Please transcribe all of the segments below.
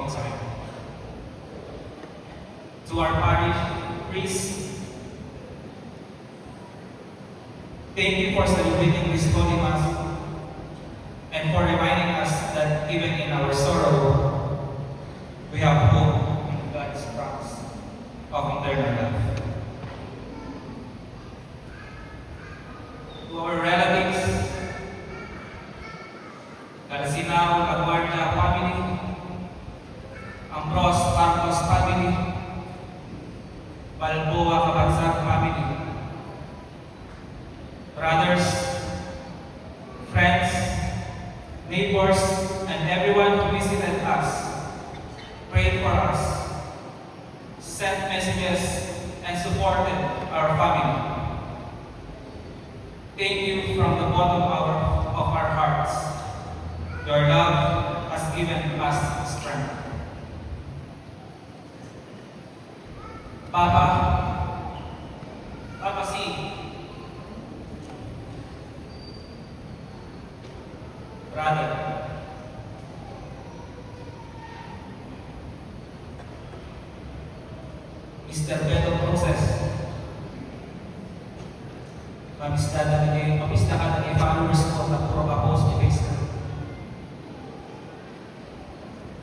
po sa akin. To our parish priest, thank you for celebrating this Holy Mass and for reminding us that even in our sorrow, we have hope in God's promise of eternal life. To our relatives, Calcinao Laguardia family, Ambros Marcos family, Balboa Cabansag family, brothers, friends, neighbors, and everyone who visited us, prayed for us, sent messages, and supported our family. Thank you from the bottom of our hearts. Your love has given us strength. Papa C, brother, Mr. Beto Process, pamista ka na ni followers ko na pro-appose ni Cristo.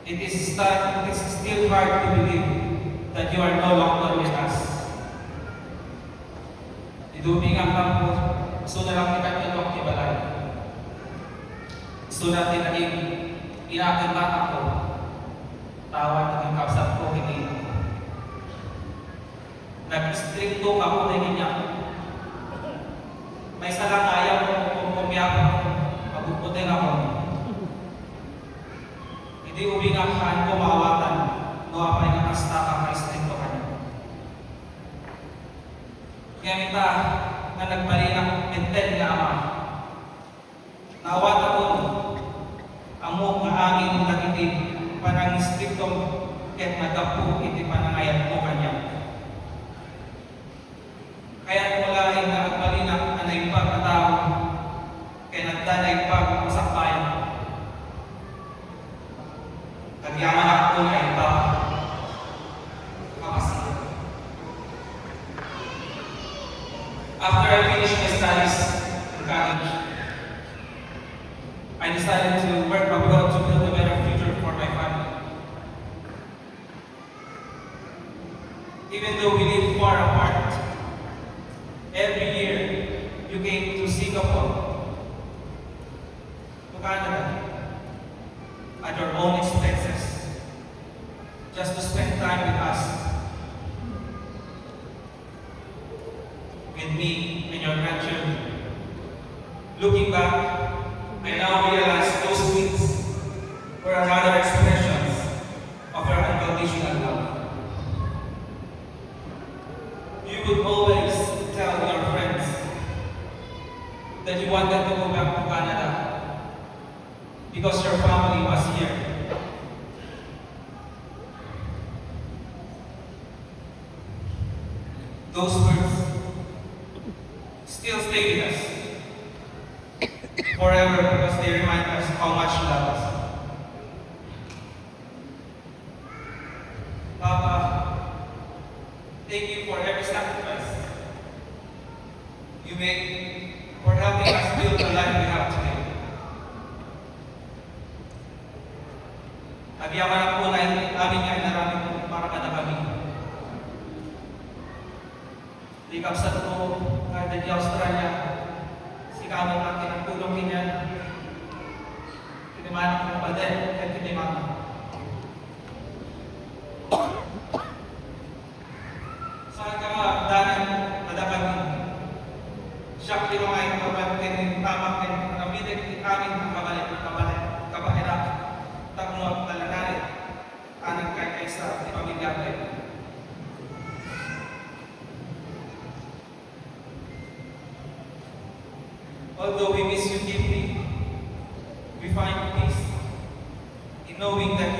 It is still hard to believe that you are no longer with us. Idubingan ka po, gusto na lang kita nilok ni Balay. Gusto na tinaing inakibat ako, tawad ng kapsat ko, hindi. Nag-stricto ka po na niya. May salang ayaw kung kumiyak ako, mabuputin ako. Hindi ubingahan ko mawatan, no apay nga kasta ka ka-stricto ka niya. Kaya kita nga nagpalinang intent nga ama, nawat ako, amo nga angin nagitid, panang stricto ket nagapu iti panangayat mo kanya. Kaya mulahin na agpalinang anay pagkatao, kaya nagdanay pag-usakbayan. Nagyaman ako na ito, kapasig. After I finished my studies in college, I decided to work abroad to build a better future for my family. Even though we live far apart, every year you came to Singapore, to Canada, at your own expenses, just to spend time with us, with me and your grandchildren. Looking back, I now realize those weeks were another expressions of your unconditional love. You would always tell your friends that you wanted to go back to Canada because your family was here. Those words still stay with us forever because they remind us how much you love us. Papa, thank you for every sacrifice you make for helping us build the life we have today. Nagyaman po na namin nga narami po para kada kami. Likap sa to, kada di Australia, si kamo natin ang tulong niya. Kinimanak mo pa din, at kinimanak. Saan ka nga, dahil madakag siya klimangay kapatin, tamak din, namitig amin kapahirak, takmo talanari, anang kay sa pamilya ko. Although we miss you deeply, we find peace in knowing that